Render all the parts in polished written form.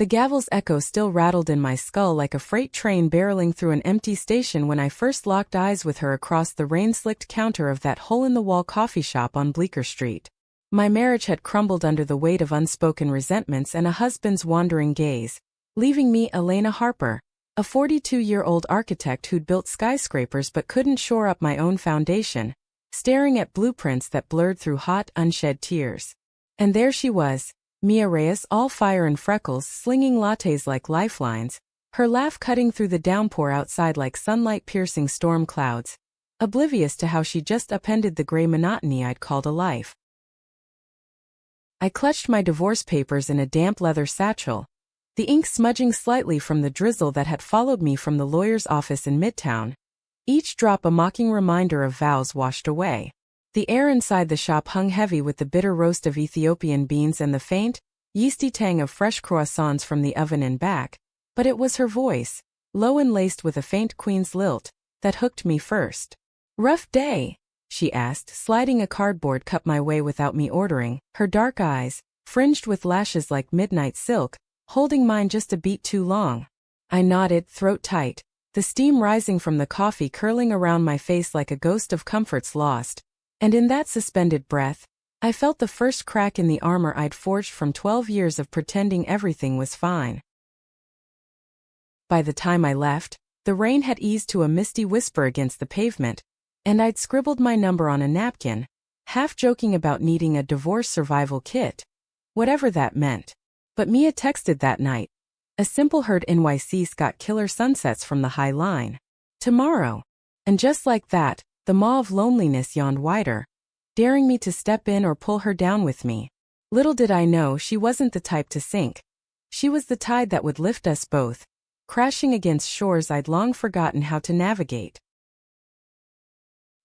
The gavel's echo still rattled in my skull like a freight train barreling through an empty station when I first locked eyes with her across the rain-slicked counter of that hole-in-the-wall coffee shop on Bleecker Street. My marriage had crumbled under the weight of unspoken resentments and a husband's wandering gaze, leaving me, Elena Harper, a 42-year-old architect who'd built skyscrapers but couldn't shore up my own foundation, staring at blueprints that blurred through hot, unshed tears. And there she was, Mia Reyes, all fire and freckles, slinging lattes like lifelines, her laugh cutting through the downpour outside like sunlight-piercing storm clouds, oblivious to how she just upended the gray monotony I'd called a life. I clutched my divorce papers in a damp leather satchel, the ink smudging slightly from the drizzle that had followed me from the lawyer's office in Midtown, each drop a mocking reminder of vows washed away. The air inside the shop hung heavy with the bitter roast of Ethiopian beans and the faint, yeasty tang of fresh croissants from the oven and back, but it was her voice, low and laced with a faint queen's lilt, that hooked me first. "Rough day?" she asked, sliding a cardboard cup my way without me ordering, her dark eyes, fringed with lashes like midnight silk, holding mine just a beat too long. I nodded, throat tight, the steam rising from the coffee curling around my face like a ghost of comforts lost. And in that suspended breath, I felt the first crack in the armor I'd forged from 12 years of pretending everything was fine. By the time I left, the rain had eased to a misty whisper against the pavement, and I'd scribbled my number on a napkin, half joking about needing a divorce survival kit, whatever that meant. But Mia texted that night. A simple "Heard NYC's got killer sunsets from the High Line tomorrow." And just like that, the maw of loneliness yawned wider, daring me to step in or pull her down with me. Little did I know she wasn't the type to sink. She was the tide that would lift us both, crashing against shores I'd long forgotten how to navigate.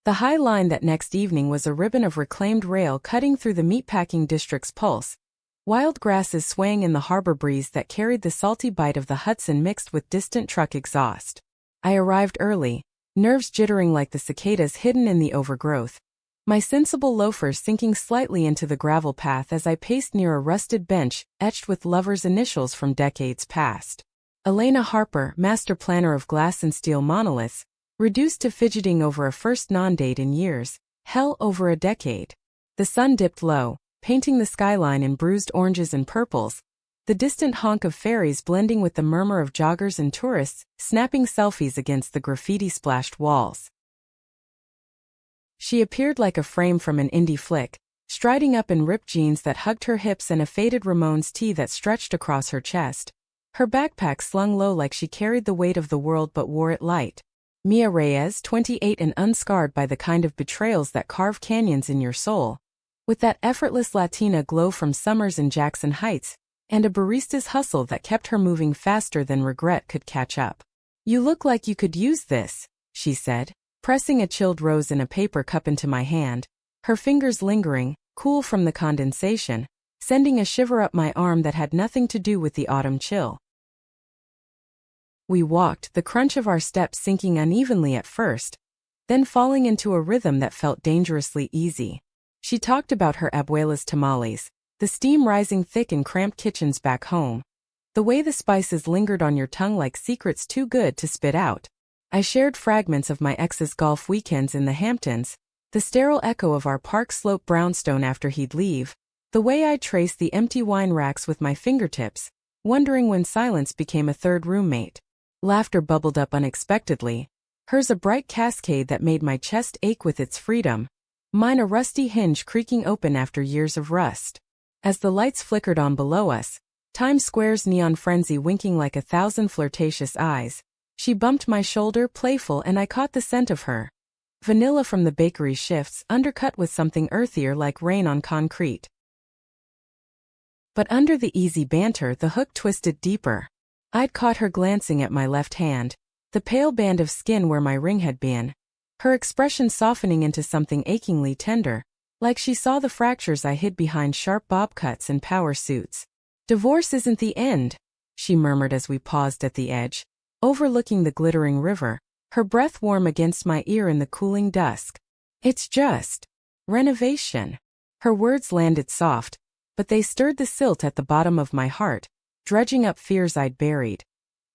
The High Line that next evening was a ribbon of reclaimed rail cutting through the meatpacking district's pulse, wild grasses swaying in the harbor breeze that carried the salty bite of the Hudson mixed with distant truck exhaust. I arrived early, nerves jittering like the cicadas hidden in the overgrowth, my sensible loafers sinking slightly into the gravel path as I paced near a rusted bench etched with lovers' initials from decades past. Elena Harper, master planner of glass and steel monoliths, reduced to fidgeting over a first non-date in years, hell, over a decade. The sun dipped low, painting the skyline in bruised oranges and purples, the distant honk of ferries blending with the murmur of joggers and tourists, snapping selfies against the graffiti-splashed walls. She appeared like a frame from an indie flick, striding up in ripped jeans that hugged her hips and a faded Ramones tee that stretched across her chest, her backpack slung low like she carried the weight of the world but wore it light. Mia Reyes, 28 and unscarred by the kind of betrayals that carve canyons in your soul, with that effortless Latina glow from summers in Jackson Heights, and a barista's hustle that kept her moving faster than regret could catch up. "You look like you could use this," she said, pressing a chilled rose in a paper cup into my hand, her fingers lingering, cool from the condensation, sending a shiver up my arm that had nothing to do with the autumn chill. We walked, the crunch of our steps sinking unevenly at first, then falling into a rhythm that felt dangerously easy. She talked about her abuela's tamales, the steam rising thick in cramped kitchens back home, the way the spices lingered on your tongue like secrets too good to spit out. I shared fragments of my ex's golf weekends in the Hamptons, the sterile echo of our Park Slope brownstone after he'd leave, the way I traced the empty wine racks with my fingertips, wondering when silence became a third roommate. Laughter bubbled up unexpectedly, hers a bright cascade that made my chest ache with its freedom, mine a rusty hinge creaking open after years of rust. As the lights flickered on below us, Times Square's neon frenzy winking like 1,000 flirtatious eyes, she bumped my shoulder, playful, and I caught the scent of her. Vanilla from the bakery shifts, undercut with something earthier like rain on concrete. But under the easy banter, the hook twisted deeper. I'd caught her glancing at my left hand, the pale band of skin where my ring had been, her expression softening into something achingly tender, like she saw the fractures I hid behind sharp bob cuts and power suits. "Divorce isn't the end," she murmured as we paused at the edge, overlooking the glittering river, her breath warm against my ear in the cooling dusk. "It's just renovation." Her words landed soft, but they stirred the silt at the bottom of my heart, dredging up fears I'd buried.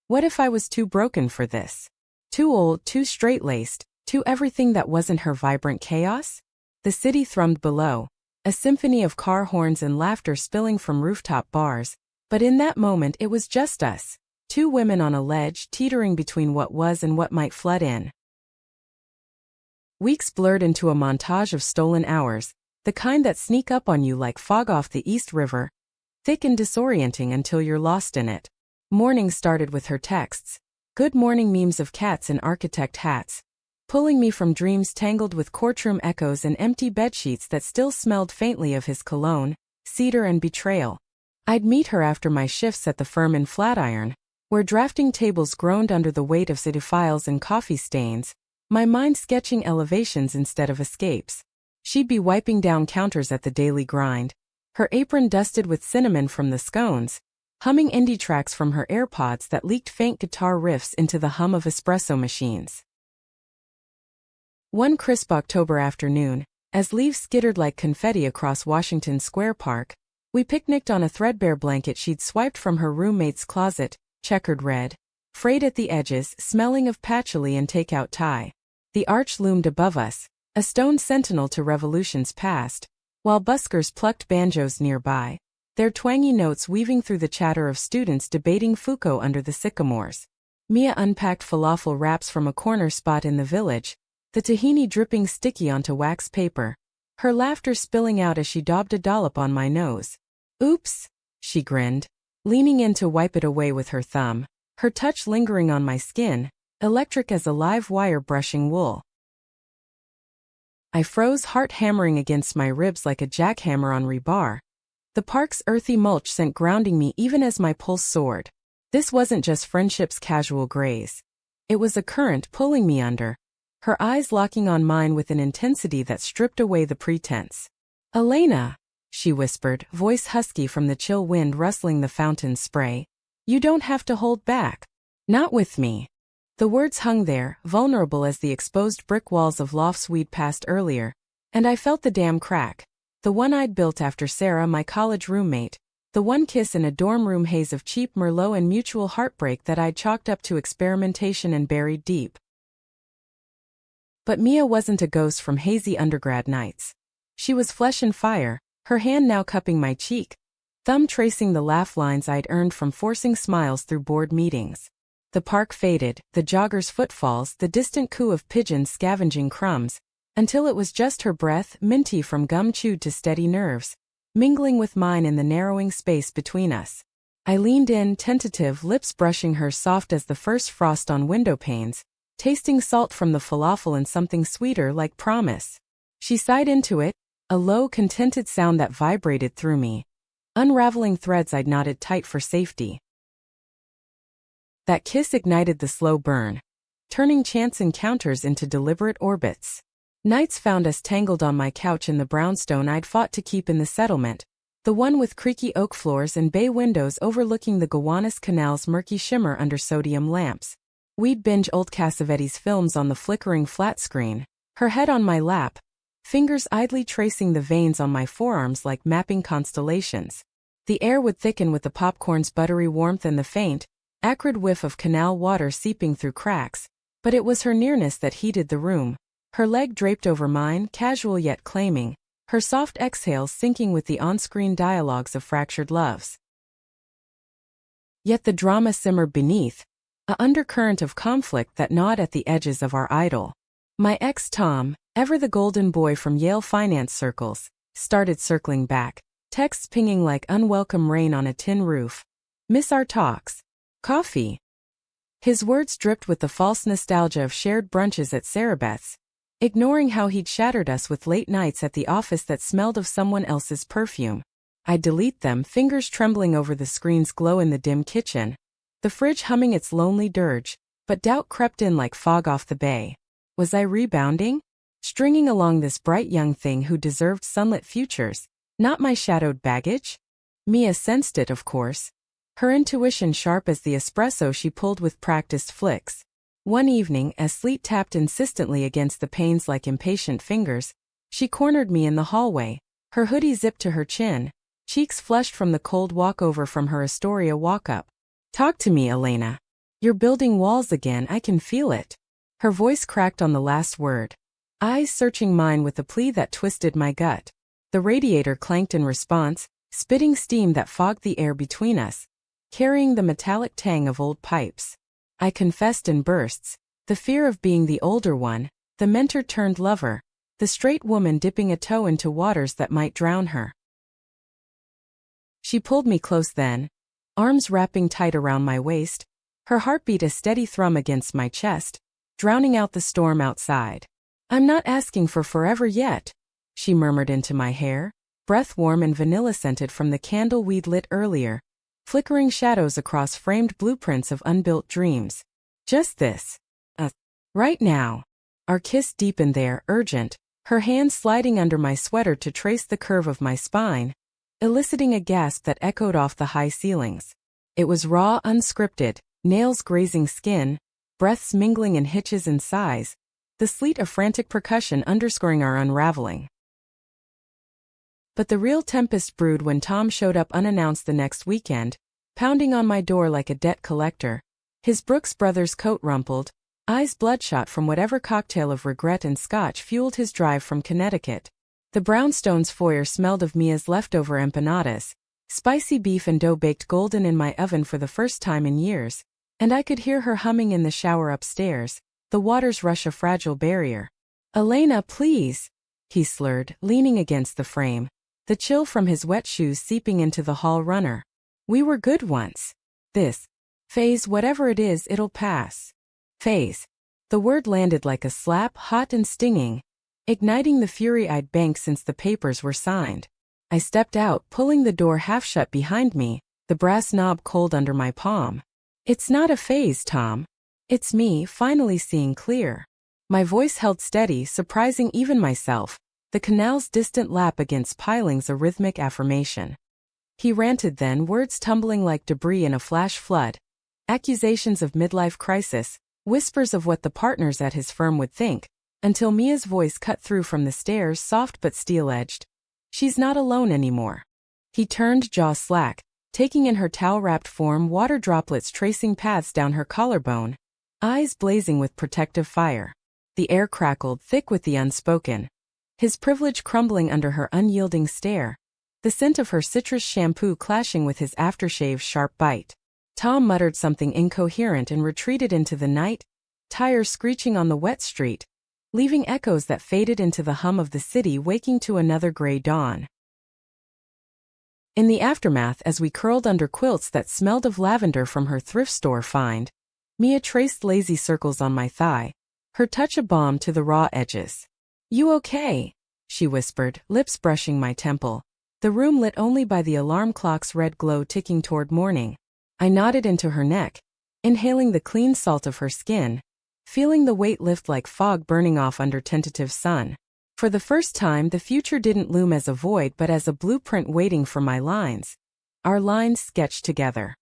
What if I was too broken for this? Too old, too straight-laced, too everything that wasn't her vibrant chaos? The city thrummed below, a symphony of car horns and laughter spilling from rooftop bars, but in that moment it was just us, two women on a ledge teetering between what was and what might flood in. Weeks blurred into a montage of stolen hours, the kind that sneak up on you like fog off the East River, thick and disorienting until you're lost in it. Mornings started with her texts, good morning memes of cats in architect hats, pulling me from dreams tangled with courtroom echoes and empty bedsheets that still smelled faintly of his cologne, cedar and betrayal. I'd meet her after my shifts at the firm in Flatiron, where drafting tables groaned under the weight of city files and coffee stains, my mind sketching elevations instead of escapes. She'd be wiping down counters at the daily grind, her apron dusted with cinnamon from the scones, humming indie tracks from her AirPods that leaked faint guitar riffs into the hum of espresso machines. One crisp October afternoon, as leaves skittered like confetti across Washington Square Park, we picnicked on a threadbare blanket she'd swiped from her roommate's closet, checkered red, frayed at the edges, smelling of patchouli and takeout Thai. The arch loomed above us, a stone sentinel to revolutions past, while buskers plucked banjos nearby, their twangy notes weaving through the chatter of students debating Foucault under the sycamores. Mia unpacked falafel wraps from a corner spot in the village, the tahini dripping sticky onto wax paper, her laughter spilling out as she daubed a dollop on my nose. Oops, she grinned, leaning in to wipe it away with her thumb, her touch lingering on my skin, electric as a live wire brushing wool. I froze, heart hammering against my ribs like a jackhammer on rebar. The park's earthy mulch sent grounding me even as my pulse soared. This wasn't just friendship's casual graze. It was a current pulling me under, her eyes locking on mine with an intensity that stripped away the pretense. Elena, she whispered, voice husky from the chill wind rustling the fountain spray. You don't have to hold back. Not with me. The words hung there, vulnerable as the exposed brick walls of lofts we'd passed earlier, and I felt the damn crack. The one I'd built after Sarah, my college roommate, the one kiss in a dorm room haze of cheap Merlot and mutual heartbreak that I'd chalked up to experimentation and buried deep. But Mia wasn't a ghost from hazy undergrad nights. She was flesh and fire, her hand now cupping my cheek, thumb tracing the laugh lines I'd earned from forcing smiles through board meetings. The park faded, the joggers' footfalls, the distant coo of pigeons scavenging crumbs, until it was just her breath, minty from gum chewed to steady nerves, mingling with mine in the narrowing space between us. I leaned in, tentative, lips brushing hers soft as the first frost on window panes, tasting salt from the falafel and something sweeter like promise. She sighed into it, a low, contented sound that vibrated through me, unraveling threads I'd knotted tight for safety. That kiss ignited the slow burn, turning chance encounters into deliberate orbits. Nights found us tangled on my couch in the brownstone I'd fought to keep in the settlement, the one with creaky oak floors and bay windows overlooking the Gowanus Canal's murky shimmer under sodium lamps. We'd binge old Cassavetes films on the flickering flat screen, her head on my lap, fingers idly tracing the veins on my forearms like mapping constellations. The air would thicken with the popcorn's buttery warmth and the faint, acrid whiff of canal water seeping through cracks, but it was her nearness that heated the room, her leg draped over mine, casual yet claiming, her soft exhales syncing with the on-screen dialogues of fractured loves. Yet the drama simmered beneath, a undercurrent of conflict that gnawed at the edges of our idyll. My ex Tom, ever the golden boy from Yale finance circles, started circling back, texts pinging like unwelcome rain on a tin roof. Miss our talks. Coffee. His words dripped with the false nostalgia of shared brunches at Sarabeth's, ignoring how he'd shattered us with late nights at the office that smelled of someone else's perfume. I'd delete them, fingers trembling over the screen's glow in the dim kitchen, the fridge humming its lonely dirge, but doubt crept in like fog off the bay. Was I rebounding? Stringing along this bright young thing who deserved sunlit futures, not my shadowed baggage? Mia sensed it, of course. Her intuition sharp as the espresso she pulled with practiced flicks. One evening, as sleet tapped insistently against the panes like impatient fingers, she cornered me in the hallway, her hoodie zipped to her chin, cheeks flushed from the cold walkover from her Astoria walk-up. "Talk to me, Elena. You're building walls again, I can feel it." Her voice cracked on the last word. Eyes searching mine with a plea that twisted my gut. The radiator clanked in response, spitting steam that fogged the air between us, carrying the metallic tang of old pipes. I confessed in bursts, the fear of being the older one, the mentor-turned-lover, the straight woman dipping a toe into waters that might drown her. She pulled me close then, arms wrapping tight around my waist, her heartbeat a steady thrum against my chest, drowning out the storm outside. "I'm not asking for forever yet," she murmured into my hair, breath warm and vanilla-scented from the candle we'd lit earlier, flickering shadows across framed blueprints of unbuilt dreams. "Just this. Right now." Our kiss deepened there, urgent, her hand sliding under my sweater to trace the curve of my spine, eliciting a gasp that echoed off the high ceilings. It was raw, unscripted, nails grazing skin, breaths mingling in hitches and sighs, the sleet of frantic percussion underscoring our unraveling. But the real tempest brewed when Tom showed up unannounced the next weekend, pounding on my door like a debt collector, his Brooks Brothers coat rumpled, eyes bloodshot from whatever cocktail of regret and scotch fueled his drive from Connecticut. The brownstones foyer smelled of Mia's leftover empanadas, spicy beef and dough baked golden in my oven for the first time in years, and I could hear her humming in the shower upstairs, the water's rush a fragile barrier. "Elena, please," he slurred, leaning against the frame, the chill from his wet shoes seeping into the hall runner. "We were good once. This phase, whatever it is, it'll pass." Phase. The word landed like a slap, hot and stinging, igniting the fury I'd banked since the papers were signed. I stepped out, pulling the door half shut behind me, the brass knob cold under my palm. "It's not a phase, Tom. It's me, finally seeing clear." My voice held steady, surprising even myself, the canal's distant lap against pilings a rhythmic affirmation. He ranted then, words tumbling like debris in a flash flood, accusations of midlife crisis, whispers of what the partners at his firm would think, until Mia's voice cut through from the stairs, soft but steel-edged. "She's not alone anymore." He turned, jaw slack, taking in her towel-wrapped form, water droplets tracing paths down her collarbone, eyes blazing with protective fire. The air crackled, thick with the unspoken, his privilege crumbling under her unyielding stare, the scent of her citrus shampoo clashing with his aftershave's sharp bite. Tom muttered something incoherent and retreated into the night, tires screeching on the wet street, leaving echoes that faded into the hum of the city waking to another gray dawn. In the aftermath, as we curled under quilts that smelled of lavender from her thrift store find, Mia traced lazy circles on my thigh, her touch a balm to the raw edges. "You okay?" she whispered, lips brushing my temple, the room lit only by the alarm clock's red glow ticking toward morning. I nodded into her neck, inhaling the clean salt of her skin, feeling the weight lift like fog burning off under tentative sun. For the first time, the future didn't loom as a void but as a blueprint waiting for my lines. Our lines sketched together.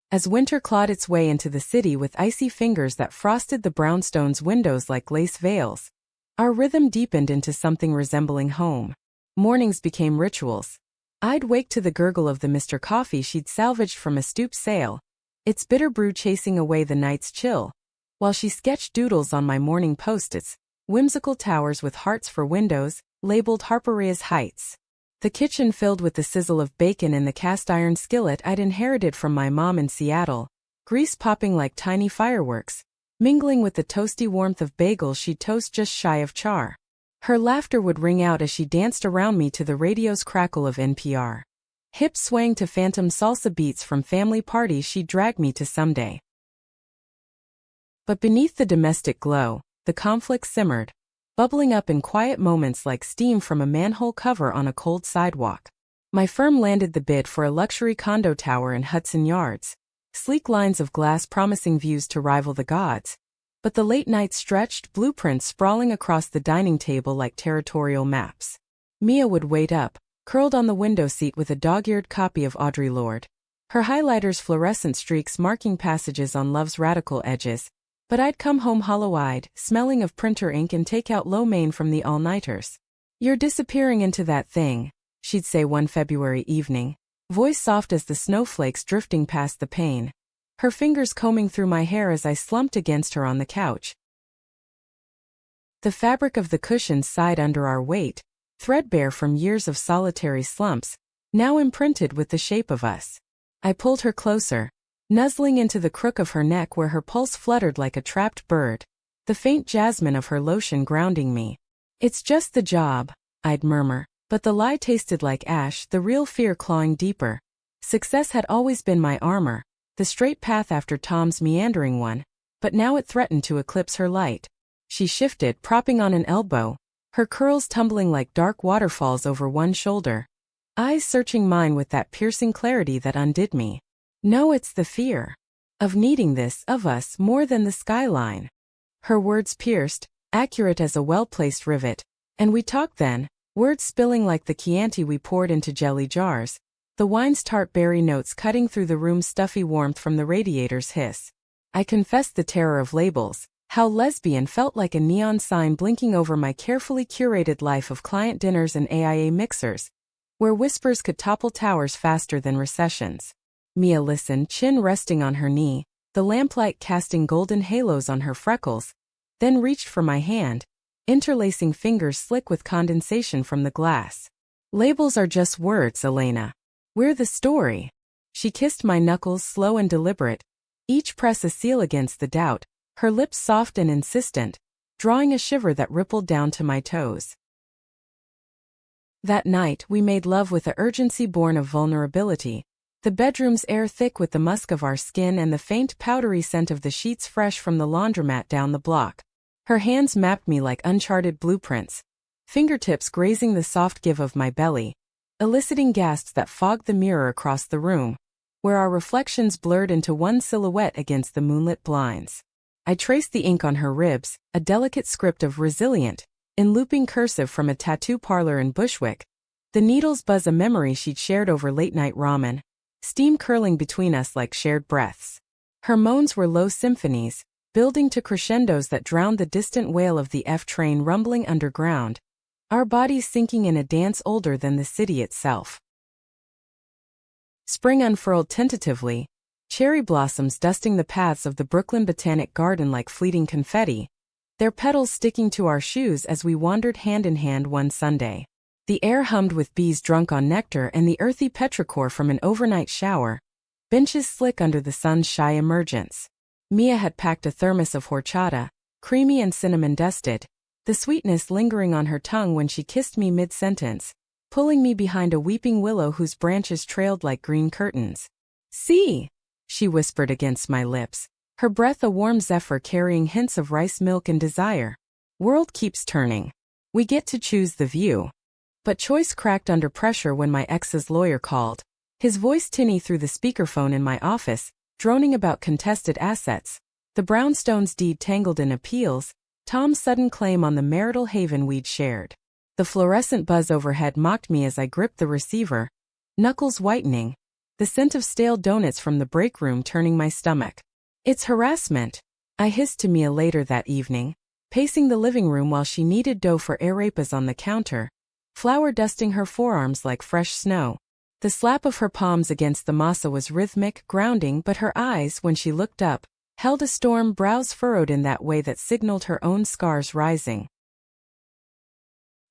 As winter clawed its way into the city with icy fingers that frosted the brownstone's windows like lace veils, our rhythm deepened into something resembling home. Mornings became rituals. I'd wake to the gurgle of the Mr. Coffee she'd salvaged from a stoop sale, its bitter brew chasing away the night's chill, while she sketched doodles on my morning post-its, whimsical towers with hearts for windows, labeled Harperia's Heights. The kitchen filled with the sizzle of bacon in the cast-iron skillet I'd inherited from my mom in Seattle, grease popping like tiny fireworks, mingling with the toasty warmth of bagels she'd toast just shy of char. Her laughter would ring out as she danced around me to the radio's crackle of NPR. Hips swaying to phantom salsa beats from family parties she'd drag me to someday. But beneath the domestic glow, the conflict simmered, bubbling up in quiet moments like steam from a manhole cover on a cold sidewalk. My firm landed the bid for a luxury condo tower in Hudson Yards, sleek lines of glass promising views to rival the gods. But the late night stretched, blueprints sprawling across the dining table like territorial maps. Mia would wait up, curled on the window seat with a dog-eared copy of Audre Lorde, her highlighter's fluorescent streaks marking passages on love's radical edges, but I'd come home hollow-eyed, smelling of printer ink and take out lo mein from the all-nighters. "You're disappearing into that thing," she'd say one February evening, voice soft as the snowflakes drifting past the pane. Her fingers combing through my hair as I slumped against her on the couch. The fabric of the cushions sighed under our weight, threadbare from years of solitary slumps, now imprinted with the shape of us. I pulled her closer, nuzzling into the crook of her neck where her pulse fluttered like a trapped bird, the faint jasmine of her lotion grounding me. "It's just the job," I'd murmur, but the lie tasted like ash, the real fear clawing deeper. Success had always been my armor, the straight path after Tom's meandering one, but now it threatened to eclipse her light. She shifted, propping on an elbow, her curls tumbling like dark waterfalls over one shoulder, eyes searching mine with that piercing clarity that undid me. "No, it's the fear of needing this of us more than the skyline." Her words pierced, accurate as a well-placed rivet, and we talked then, words spilling like the Chianti we poured into jelly jars, the wine's tart berry notes cutting through the room's stuffy warmth from the radiator's hiss. I confessed the terror of labels, how lesbian felt like a neon sign blinking over my carefully curated life of client dinners and AIA mixers, where whispers could topple towers faster than recessions. Mia listened, chin resting on her knee, the lamplight casting golden halos on her freckles, then reached for my hand, interlacing fingers slick with condensation from the glass. "Labels are just words, Elena. We're the story." She kissed my knuckles, slow and deliberate, each press a seal against the doubt, her lips soft and insistent, drawing a shiver that rippled down to my toes. That night we made love with a urgency born of vulnerability, the bedroom's air thick with the musk of our skin and the faint powdery scent of the sheets fresh from the laundromat down the block. Her hands mapped me like uncharted blueprints, fingertips grazing the soft give of my belly, eliciting gasps that fogged the mirror across the room, where our reflections blurred into one silhouette against the moonlit blinds. I traced the ink on her ribs, a delicate script of resilient, in looping cursive from a tattoo parlor in Bushwick. The needles buzz a memory she'd shared over late-night ramen, steam curling between us like shared breaths. Her moans were low symphonies, building to crescendos that drowned the distant wail of the F train rumbling underground, our bodies sinking in a dance older than the city itself. Spring unfurled tentatively, cherry blossoms dusting the paths of the Brooklyn Botanic Garden like fleeting confetti, their petals sticking to our shoes as we wandered hand in hand one Sunday. The air hummed with bees drunk on nectar and the earthy petrichor from an overnight shower, benches slick under the sun's shy emergence. Mia had packed a thermos of horchata, creamy and cinnamon-dusted, the sweetness lingering on her tongue when she kissed me mid-sentence, pulling me behind a weeping willow whose branches trailed like green curtains. "See," she whispered against my lips, her breath a warm zephyr carrying hints of rice milk and desire. "World keeps turning. We get to choose the view." But choice cracked under pressure when my ex's lawyer called, his voice tinny through the speakerphone in my office, droning about contested assets, the brownstones deed tangled in appeals, Tom's sudden claim on the marital haven we'd shared. The fluorescent buzz overhead mocked me as I gripped the receiver, knuckles whitening, the scent of stale donuts from the break room turning my stomach. "It's harassment," I hissed to Mia later that evening, pacing the living room while she kneaded dough for arepas on the counter, flour dusting her forearms like fresh snow. The slap of her palms against the masa was rhythmic, grounding, but her eyes, when she looked up, held a storm, brows furrowed in that way that signaled her own scars rising.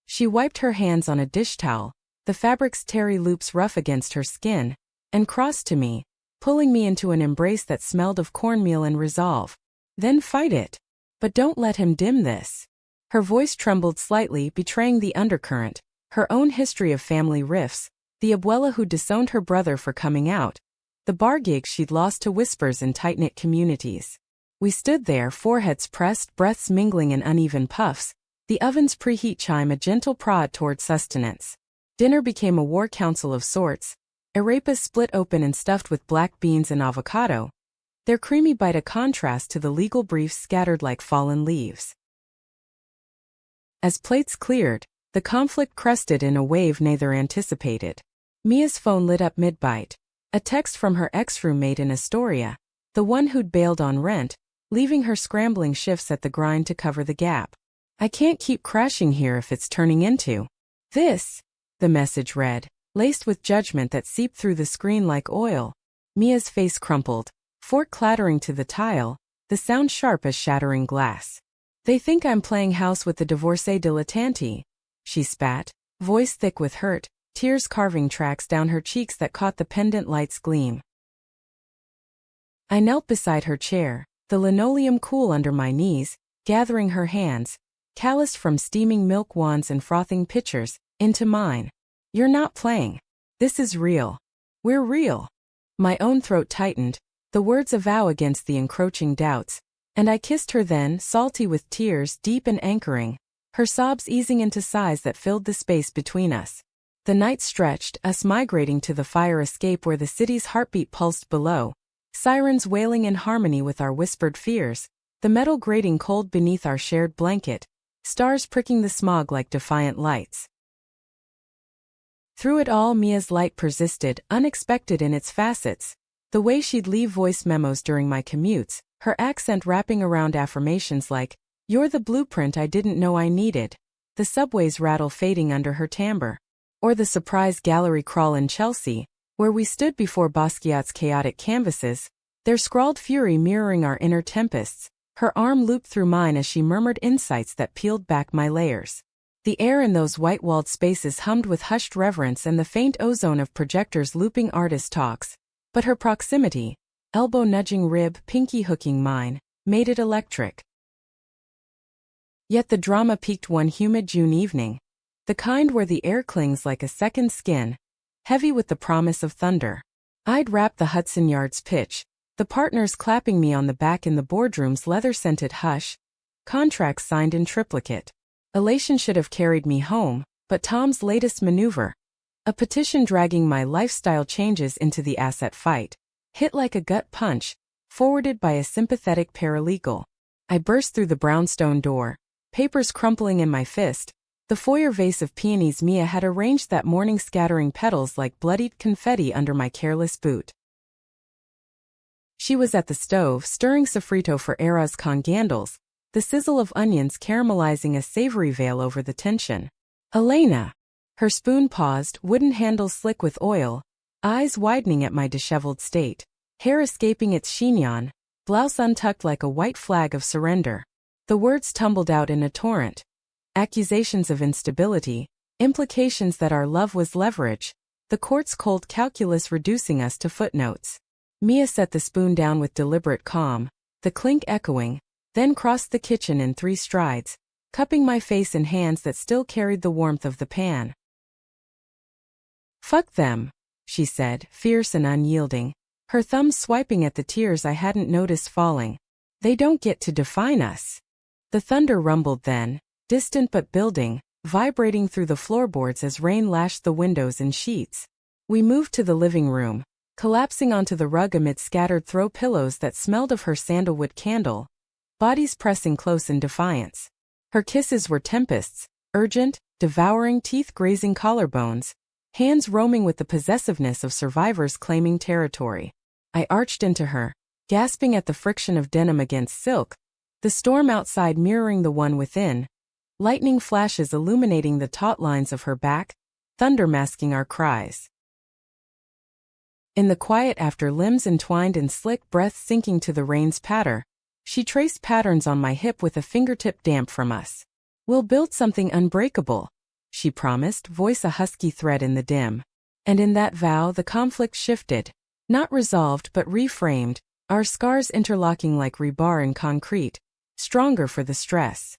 She wiped her hands on a dish towel, the fabric's terry loops rough against her skin, and crossed to me, pulling me into an embrace that smelled of cornmeal and resolve. "Then fight it. But don't let him dim this." Her voice trembled slightly, betraying the undercurrent, her own history of family rifts, the abuela who disowned her brother for coming out, the bar gigs she'd lost to whispers in tight-knit communities. We stood there, foreheads pressed, breaths mingling in uneven puffs, the oven's preheat chime a gentle prod toward sustenance. Dinner became a war council of sorts, arepas split open and stuffed with black beans and avocado, their creamy bite a contrast to the legal briefs scattered like fallen leaves. As plates cleared, the conflict crested in a wave neither anticipated. Mia's phone lit up mid-bite. A text from her ex-roommate in Astoria, the one who'd bailed on rent, leaving her scrambling shifts at the grind to cover the gap. "I can't keep crashing here if it's turning into this." the message read, laced with judgment that seeped through the screen like oil. Mia's face crumpled, fork clattering to the tile, the sound sharp as shattering glass. They think I'm playing house with the divorcee dilettante, she spat, voice thick with hurt, tears carving tracks down her cheeks that caught the pendant light's gleam. I knelt beside her chair, the linoleum cool under my knees, gathering her hands, calloused from steaming milk wands and frothing pitchers, into mine. You're not playing. This is real. We're real. My own throat tightened, the words a vow against the encroaching doubts, and I kissed her then, salty with tears deep and anchoring, her sobs easing into sighs that filled the space between us. The night stretched, us migrating to the fire escape where the city's heartbeat pulsed below, sirens wailing in harmony with our whispered fears, the metal grating cold beneath our shared blanket, stars pricking the smog like defiant lights. Through it all, Mia's light persisted, unexpected in its facets. The way she'd leave voice memos during my commutes, her accent wrapping around affirmations like, "You're the blueprint I didn't know I needed," the subway's rattle fading under her timbre, or the surprise gallery crawl in Chelsea, where we stood before Basquiat's chaotic canvases, their scrawled fury mirroring our inner tempests. Her arm looped through mine as she murmured insights that peeled back my layers. The air in those white-walled spaces hummed with hushed reverence and the faint ozone of projectors looping artist talks, but her proximity, elbow nudging rib, pinky hooking mine, made it electric. Yet the drama peaked one humid June evening, the kind where the air clings like a second skin, heavy with the promise of thunder. I'd wrapped the Hudson Yards pitch, the partners clapping me on the back in the boardroom's leather-scented hush, contracts signed in triplicate. Elation should have carried me home, but Tom's latest maneuver, a petition dragging my lifestyle changes into the asset fight, hit like a gut punch, forwarded by a sympathetic paralegal. I burst through the brownstone door, papers crumpling in my fist, the foyer vase of peonies Mia had arranged that morning scattering petals like bloodied confetti under my careless boot. She was at the stove stirring sofrito for Eras con gandals, the sizzle of onions caramelizing a savory veil over the tension. "Elena!" Her spoon paused, wooden handle slick with oil, eyes widening at my disheveled state, hair escaping its chignon, blouse untucked like a white flag of surrender. The words tumbled out in a torrent. Accusations of instability, implications that our love was leverage, the court's cold calculus reducing us to footnotes. Mia set the spoon down with deliberate calm, the clink echoing, then crossed the kitchen in 3 strides, cupping my face in hands that still carried the warmth of the pan. "Fuck them," she said, fierce and unyielding, her thumbs swiping at the tears I hadn't noticed falling. "They don't get to define us." The thunder rumbled then, distant but building, vibrating through the floorboards as rain lashed the windows and sheets. We moved to the living room, collapsing onto the rug amid scattered throw pillows that smelled of her sandalwood candle, bodies pressing close in defiance. Her kisses were tempests, urgent, devouring, teeth-grazing collarbones, hands roaming with the possessiveness of survivors claiming territory. I arched into her, gasping at the friction of denim against silk, the storm outside mirroring the one within, lightning flashes illuminating the taut lines of her back, thunder masking our cries. In the quiet after limbs entwined in slick breath sinking to the rain's patter, she traced patterns on my hip with a fingertip damp from us. "We'll build something unbreakable," she promised, voice a husky thread in the dim. And in that vow the conflict shifted, not resolved but reframed, our scars interlocking like rebar in concrete, stronger for the stress.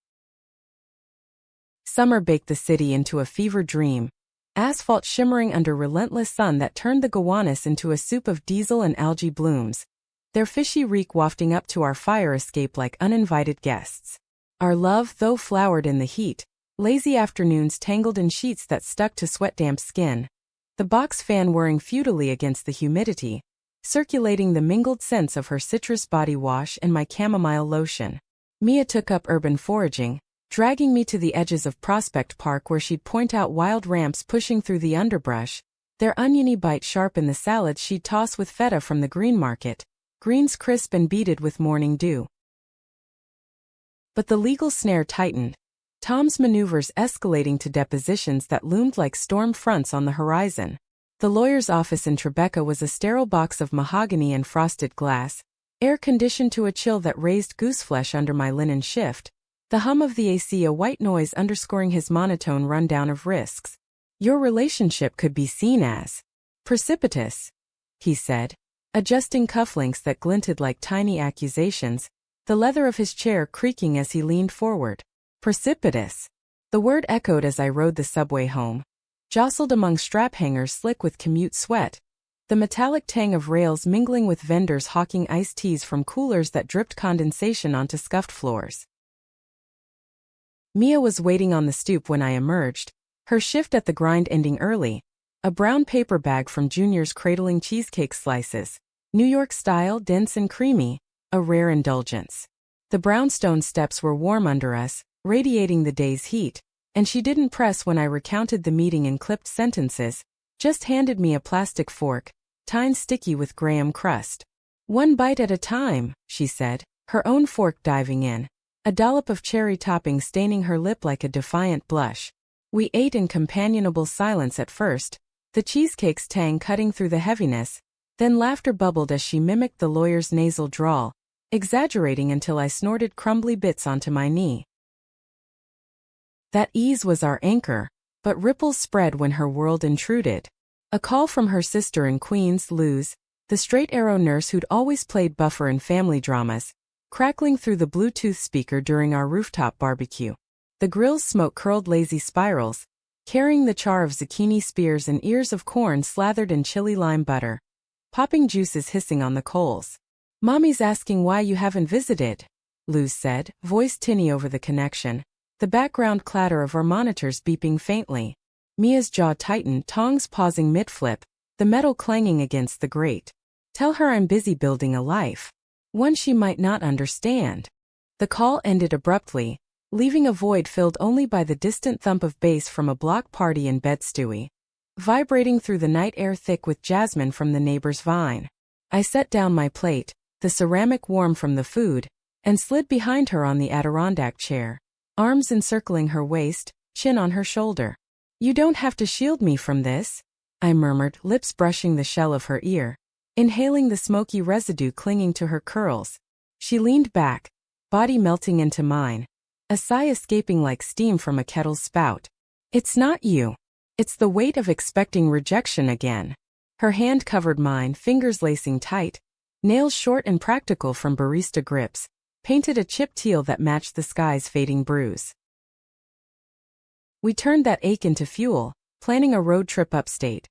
Summer baked the city into a fever dream, asphalt shimmering under relentless sun that turned the Gowanus into a soup of diesel and algae blooms, their fishy reek wafting up to our fire escape like uninvited guests. Our love, though flowered in the heat, lazy afternoons tangled in sheets that stuck to sweat-damp skin, the box fan whirring futilely against the humidity, circulating the mingled scents of her citrus body wash and my chamomile lotion. Mia took up urban foraging, dragging me to the edges of Prospect Park where she'd point out wild ramps pushing through the underbrush, their oniony bite sharp in the salads she'd toss with feta from the green market, greens crisp and beaded with morning dew. But the legal snare tightened. Tom's maneuvers escalating to depositions that loomed like storm fronts on the horizon. The lawyer's office in Tribeca was a sterile box of mahogany and frosted glass, air-conditioned to a chill that raised gooseflesh under my linen shift, the hum of the AC a white noise underscoring his monotone rundown of risks. Your relationship could be seen as precipitous, he said, adjusting cufflinks that glinted like tiny accusations, the leather of his chair creaking as he leaned forward. Precipitous. The word echoed as I rode the subway home, jostled among strap hangers slick with commute sweat, the metallic tang of rails mingling with vendors hawking iced teas from coolers that dripped condensation onto scuffed floors. Mia was waiting on the stoop when I emerged, her shift at the grind ending early, a brown paper bag from Junior's cradling cheesecake slices, New York style, dense and creamy, a rare indulgence. The brownstone steps were warm under us, radiating the day's heat, and she didn't press when I recounted the meeting in clipped sentences, just handed me a plastic fork, tine sticky with graham crust. One bite at a time, she said, her own fork diving in, a dollop of cherry topping staining her lip like a defiant blush. We ate in companionable silence at first, the cheesecake's tang cutting through the heaviness, then laughter bubbled as she mimicked the lawyer's nasal drawl, exaggerating until I snorted crumbly bits onto my knee. That ease was our anchor, but ripples spread when her world intruded. A call from her sister in Queens, Luz, the straight-arrow nurse who'd always played buffer in family dramas, crackling through the Bluetooth speaker during our rooftop barbecue. The grill's smoke curled lazy spirals, carrying the char of zucchini spears and ears of corn slathered in chili lime butter, popping juices hissing on the coals. "Mommy's asking why you haven't visited," Luz said, voice tinny over the connection, the background clatter of our monitors beeping faintly. Mia's jaw tightened, tongs pausing mid-flip, the metal clanging against the grate. "Tell her I'm busy building a life. One she might not understand." The call ended abruptly, leaving a void filled only by the distant thump of bass from a block party in Bed-Stuy, vibrating through the night air thick with jasmine from the neighbor's vine. I set down my plate, the ceramic warm from the food, and slid behind her on the Adirondack chair, arms encircling her waist, chin on her shoulder. "You don't have to shield me from this," I murmured, lips brushing the shell of her ear, inhaling the smoky residue clinging to her curls. She leaned back, body melting into mine, a sigh escaping like steam from a kettle's spout. "It's not you. It's the weight of expecting rejection again." Her hand covered mine, fingers lacing tight, nails short and practical from barista grips, painted a chip teal that matched the sky's fading bruise. We turned that ache into fuel, planning a road trip upstate.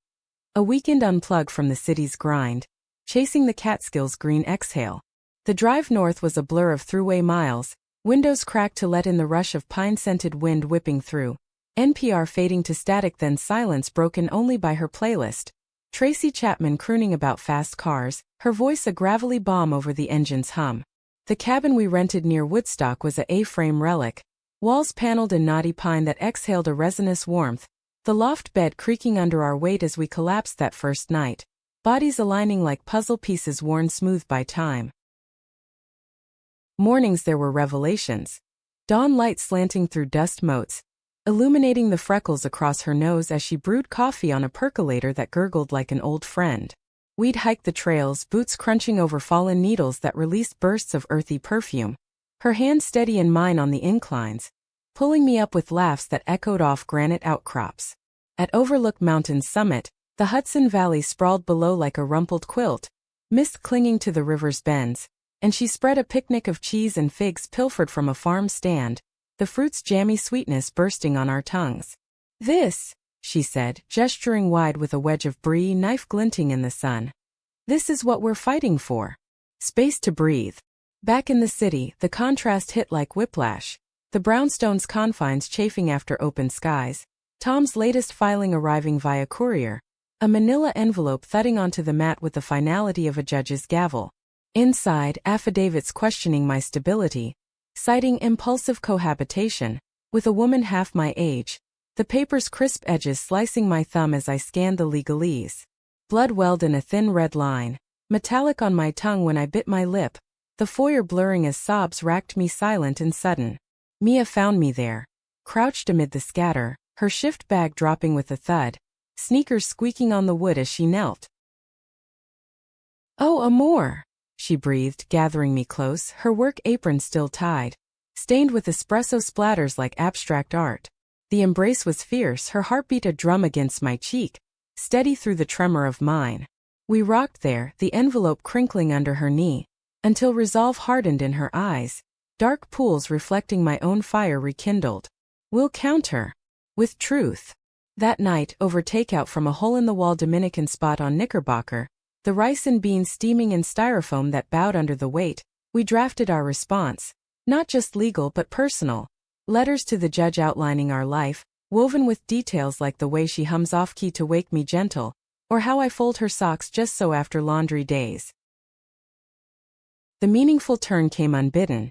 A weekend unplug from the city's grind, chasing the Catskills' green exhale. The drive north was a blur of throughway miles, windows cracked to let in the rush of pine-scented wind whipping through, NPR fading to static, then silence broken only by her playlist. Tracy Chapman crooning about fast cars, her voice a gravelly bomb over the engine's hum. The cabin we rented near Woodstock was a A-frame relic, walls paneled in knotty pine that exhaled a resinous warmth, the loft bed creaking under our weight as we collapsed that first night, bodies aligning like puzzle pieces worn smooth by time. Mornings there were revelations. Dawn light slanting through dust motes, illuminating the freckles across her nose as she brewed coffee on a percolator that gurgled like an old friend. We'd hike the trails, boots crunching over fallen needles that released bursts of earthy perfume, her hand steady in mine on the inclines, pulling me up with laughs that echoed off granite outcrops. At Overlook Mountain's summit, the Hudson Valley sprawled below like a rumpled quilt, mist clinging to the river's bends, and she spread a picnic of cheese and figs pilfered from a farm stand, the fruit's jammy sweetness bursting on our tongues. "This," she said, gesturing wide with a wedge of brie, knife glinting in the sun. "This is what we're fighting for. Space to breathe." Back in the city, the contrast hit like whiplash, the brownstone's confines chafing after open skies, Tom's latest filing arriving via courier, a manila envelope thudding onto the mat with the finality of a judge's gavel. Inside, affidavits questioning my stability, citing impulsive cohabitation with a woman half my age, the paper's crisp edges slicing my thumb as I scanned the legalese. Blood welled in a thin red line, metallic on my tongue when I bit my lip, the foyer blurring as sobs racked me silent and sudden. Mia found me there. crouched amid the scatter, her shift bag dropping with a thud, sneakers squeaking on the wood as she knelt. "Oh, Amor," she breathed, gathering me close, her work apron still tied, stained with espresso splatters like abstract art. The embrace was fierce, her heartbeat a drum against my cheek, steady through the tremor of mine. We rocked there, the envelope crinkling under her knee, until resolve hardened in her eyes, dark pools reflecting my own fire rekindled. "We'll counter." With truth. That night, over takeout from a hole-in-the-wall Dominican spot on Knickerbocker, the rice and beans steaming in styrofoam that bowed under the weight, we drafted our response. Not just legal but personal. Letters to the judge outlining our life, woven with details like the way she hums off-key to wake me gentle, or how I fold her socks just so after laundry days. The meaningful turn came unbidden.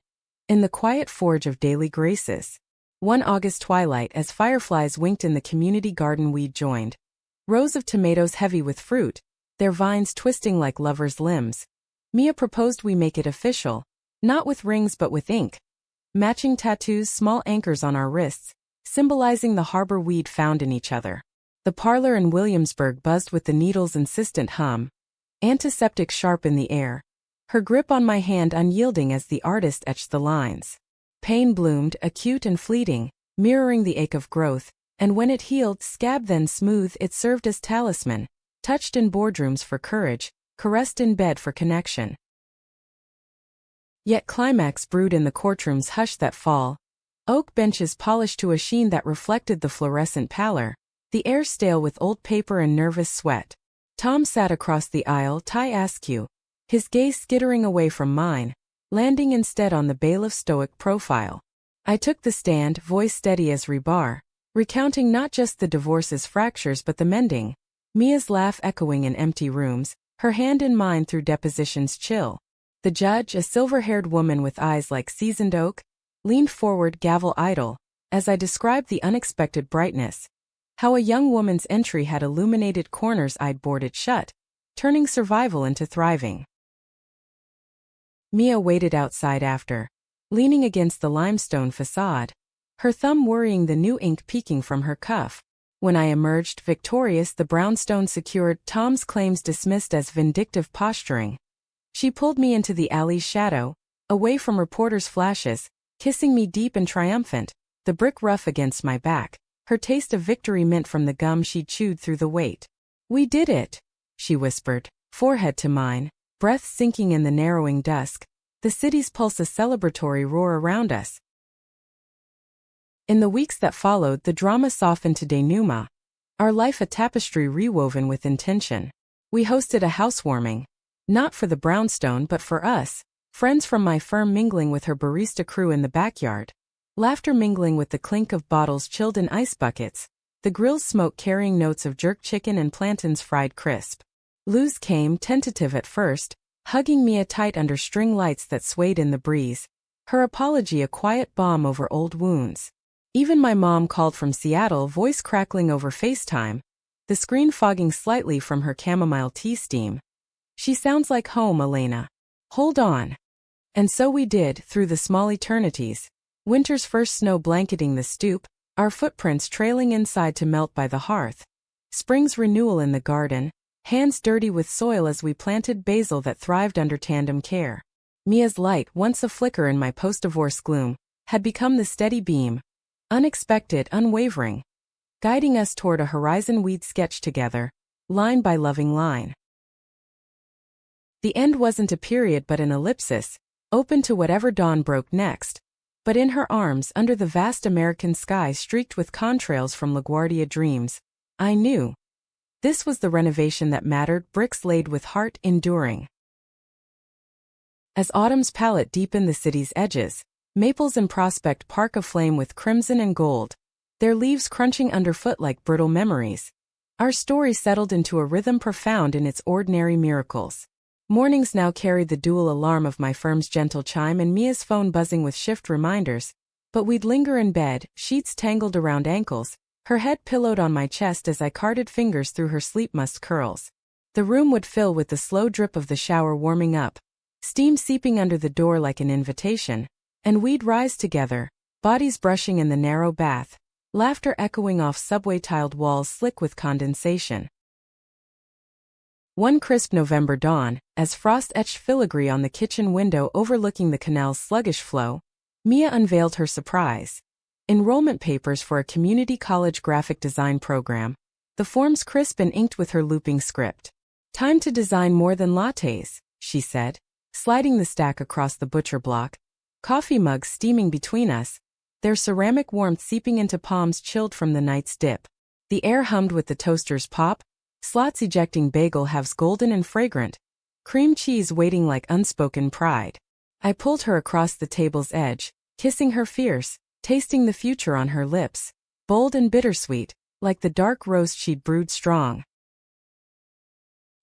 In the quiet forge of daily graces. One August twilight as fireflies winked in the community garden we'd joined. Rows of tomatoes heavy with fruit, their vines twisting like lovers' limbs. Mia proposed we make it official, not with rings but with ink. Matching tattoos, small anchors on our wrists, symbolizing the harbor we'd found in each other. The parlor in Williamsburg buzzed with the needle's insistent hum, antiseptic sharp in the air, her grip on my hand unyielding as the artist etched the lines. Pain bloomed, acute and fleeting, mirroring the ache of growth, and when it healed, scab then smooth, it served as talisman, touched in boardrooms for courage, caressed in bed for connection. Yet climax brewed in the courtroom's hush that fall. Oak benches polished to a sheen that reflected the fluorescent pallor, the air stale with old paper and nervous sweat. Tom sat across the aisle, tie askew, his gaze skittering away from mine, landing instead on the bailiff's stoic profile. I took the stand, voice steady as rebar, recounting not just the divorce's fractures but the mending. Mia's laugh echoing in empty rooms, her hand in mine through deposition's chill. The judge, a silver-haired woman with eyes like seasoned oak, leaned forward, gavel idle, as I described the unexpected brightness. How a young woman's entry had illuminated corners I'd boarded shut, turning survival into thriving. Mia waited outside after, leaning against the limestone facade, her thumb worrying the new ink peeking from her cuff. When I emerged victorious, the brownstone secured, Tom's claims dismissed as vindictive posturing. She pulled me into the alley's shadow, away from reporters' flashes, kissing me deep and triumphant, the brick rough against my back, her taste of victory mint from the gum she'd chewed through the wait. "We did it," she whispered, forehead to mine, breath sinking in the narrowing dusk, the city's pulse a celebratory roar around us. In the weeks that followed, the drama softened to denouement, our life a tapestry rewoven with intention. We hosted a housewarming. Not for the brownstone but for us, friends from my firm mingling with her barista crew in the backyard. Laughter mingling with the clink of bottles chilled in ice buckets, the grill's smoke carrying notes of jerk chicken and plantains fried crisp. Luz came, tentative at first, hugging Mia tight under string lights that swayed in the breeze, her apology a quiet balm over old wounds. Even my mom called from Seattle, voice crackling over FaceTime, the screen fogging slightly from her chamomile tea steam. "She sounds like home, Elena. Hold on." And so we did, through the small eternities. Winter's first snow blanketing the stoop, our footprints trailing inside to melt by the hearth. Spring's renewal in the garden, hands dirty with soil as we planted basil that thrived under tandem care. Mia's light, once a flicker in my post-divorce gloom, had become the steady beam, unexpected, unwavering, guiding us toward a horizon we'd sketched together, line by loving line. The end wasn't a period but an ellipsis, open to whatever dawn broke next. But in her arms, under the vast American sky streaked with contrails from LaGuardia dreams, I knew. This was the renovation that mattered, bricks laid with heart, enduring. As autumn's palette deepened the city's edges, maples in Prospect Park aflame with crimson and gold, their leaves crunching underfoot like brittle memories. Our story settled into a rhythm profound in its ordinary miracles. Mornings now carried the dual alarm of my firm's gentle chime and Mia's phone buzzing with shift reminders, but we'd linger in bed, sheets tangled around ankles, her head pillowed on my chest as I carded fingers through her sleep-mussed curls. The room would fill with the slow drip of the shower warming up, steam seeping under the door like an invitation, and we'd rise together, bodies brushing in the narrow bath, laughter echoing off subway-tiled walls slick with condensation. One crisp November dawn, as frost-etched filigree on the kitchen window overlooking the canal's sluggish flow, Mia unveiled her surprise. Enrollment papers for a community college graphic design program, the forms crisp and inked with her looping script. "Time to design more than lattes," she said, sliding the stack across the butcher block, coffee mugs steaming between us, their ceramic warmth seeping into palms chilled from the night's dip. The air hummed with the toaster's pop, slots ejecting bagel halves golden and fragrant, cream cheese waiting like unspoken pride. I pulled her across the table's edge, kissing her fierce, tasting the future on her lips, bold and bittersweet, like the dark roast she'd brewed strong.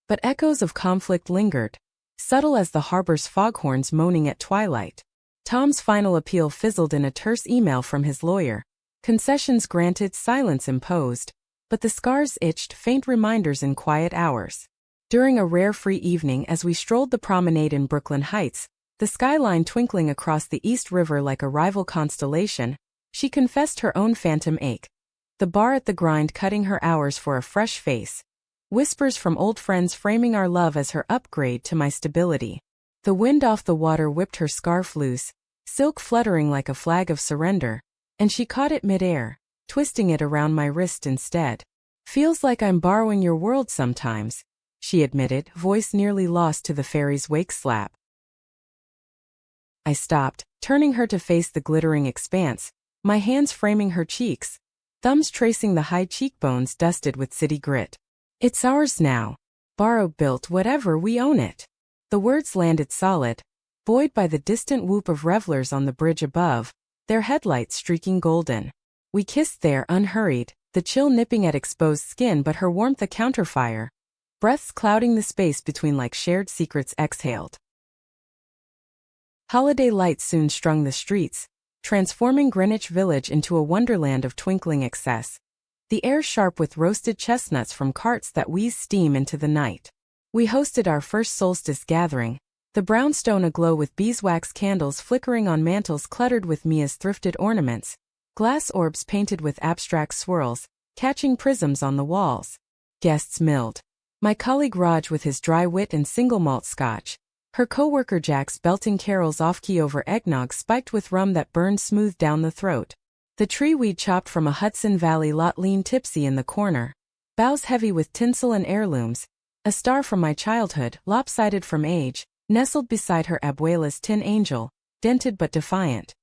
But echoes of conflict lingered, subtle as the harbor's foghorns moaning at twilight. Tom's final appeal fizzled in a terse email from his lawyer. Concessions granted, silence imposed, but the scars itched, faint reminders in quiet hours. During a rare free evening as we strolled the promenade in Brooklyn Heights, the skyline twinkling across the East River like a rival constellation, she confessed her own phantom ache. The bar at the grind cutting her hours for a fresh face. Whispers from old friends framing our love as her upgrade to my stability. The wind off the water whipped her scarf loose, silk fluttering like a flag of surrender, and she caught it midair, twisting it around my wrist instead. "Feels like I'm borrowing your world sometimes," she admitted, voice nearly lost to the fairy's wake slap. I stopped, turning her to face the glittering expanse, my hands framing her cheeks, thumbs tracing the high cheekbones dusted with city grit. "It's ours now. Borrowed, built, whatever, we own it." The words landed solid, buoyed by the distant whoop of revelers on the bridge above, their headlights streaking golden. We kissed there unhurried, the chill nipping at exposed skin but her warmth a counterfire, breaths clouding the space between like shared secrets exhaled. Holiday lights soon strung the streets, transforming Greenwich Village into a wonderland of twinkling excess. The air sharp with roasted chestnuts from carts that wheezed steam into the night. We hosted our first solstice gathering, the brownstone aglow with beeswax candles flickering on mantels cluttered with Mia's thrifted ornaments, glass orbs painted with abstract swirls, catching prisms on the walls. Guests milled. My colleague Raj with his dry wit and single malt scotch, her co-worker Jax belting carols off-key over eggnog spiked with rum that burned smooth down the throat. The tree we'd chopped from a Hudson Valley lot leaned tipsy in the corner, boughs heavy with tinsel and heirlooms, a star from my childhood, lopsided from age, nestled beside her abuela's tin angel, dented but defiant.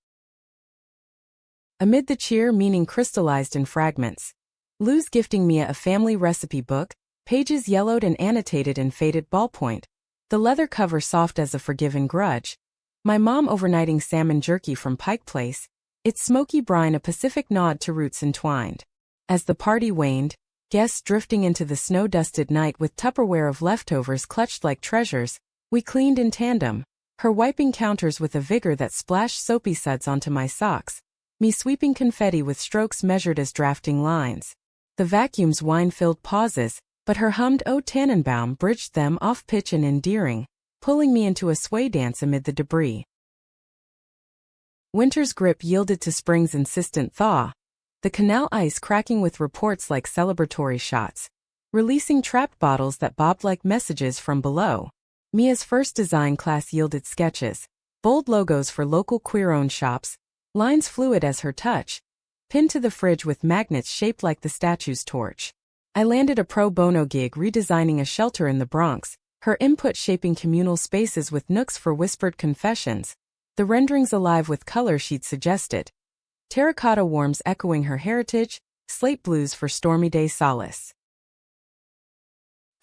Amid the cheer, meaning crystallized in fragments. Lou's gifting Mia a family recipe book, pages yellowed and annotated in faded ballpoint, the leather cover soft as a forgiven grudge. My mom overnighting salmon jerky from Pike Place, its smoky brine a Pacific nod to roots entwined. As the party waned, guests drifting into the snow-dusted night with Tupperware of leftovers clutched like treasures, we cleaned in tandem, her wiping counters with a vigor that splashed soapy suds onto my socks, me sweeping confetti with strokes measured as drafting lines. The vacuum's wine-filled pauses, but her hummed O Tannenbaum bridged them off-pitch and endearing, pulling me into a sway dance amid the debris. Winter's grip yielded to spring's insistent thaw, the canal ice cracking with reports like celebratory shots, releasing trapped bottles that bobbed like messages from below. Mia's first design class yielded sketches, bold logos for local queer-owned shops, lines fluid as her touch, pinned to the fridge with magnets shaped like the statue's torch. I landed a pro bono gig redesigning a shelter in the Bronx, her input shaping communal spaces with nooks for whispered confessions, the renderings alive with color she'd suggested. Terracotta warms echoing her heritage, slate blues for stormy day solace.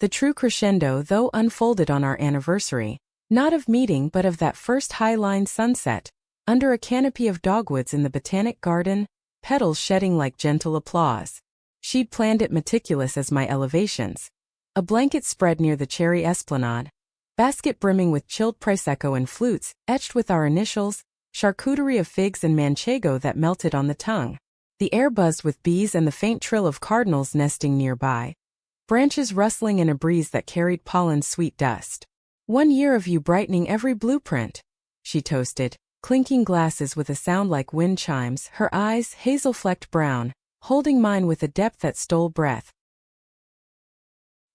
The true crescendo though unfolded on our anniversary, not of meeting but of that first high-line sunset, under a canopy of dogwoods in the Botanic Garden, petals shedding like gentle applause. She'd planned it meticulous as my elevations. A blanket spread near the cherry esplanade, basket brimming with chilled prosecco and flutes, etched with our initials, charcuterie of figs and manchego that melted on the tongue. The air buzzed with bees and the faint trill of cardinals nesting nearby, branches rustling in a breeze that carried pollen's sweet dust. 1 year of you brightening every blueprint, she toasted, clinking glasses with a sound like wind chimes, her eyes hazel-flecked brown, holding mine with a depth that stole breath.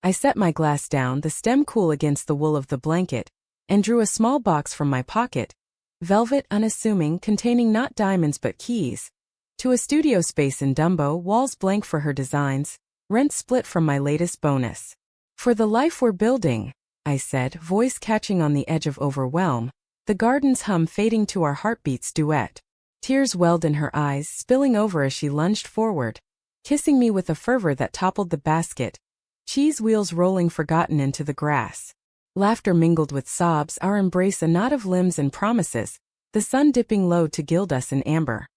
I set my glass down, the stem cool against the wool of the blanket, and drew a small box from my pocket, velvet, unassuming, containing not diamonds but keys, to a studio space in Dumbo, walls blank for her designs, rent split from my latest bonus. For the life we're building, I said, voice catching on the edge of overwhelm, the garden's hum fading to our heartbeats duet. Tears welled in her eyes, spilling over as she lunged forward, kissing me with a fervor that toppled the basket, cheese wheels rolling forgotten into the grass. Laughter mingled with sobs, our embrace a knot of limbs and promises, the sun dipping low to gild us in amber.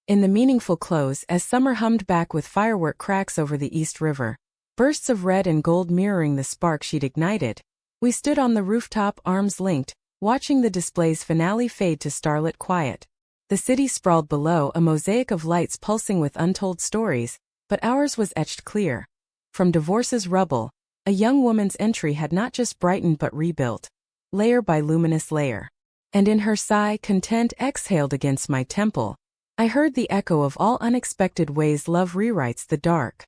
In the meaningful close, as summer hummed back with firework cracks over the East River, bursts of red and gold mirroring the spark she'd ignited, we stood on the rooftop, arms linked, watching the display's finale fade to starlit quiet. The city sprawled below, a mosaic of lights pulsing with untold stories, but ours was etched clear. From divorce's rubble, a young woman's entry had not just brightened but rebuilt, layer by luminous layer. And in her sigh, content exhaled against my temple, I heard the echo of all unexpected ways love rewrites the dark.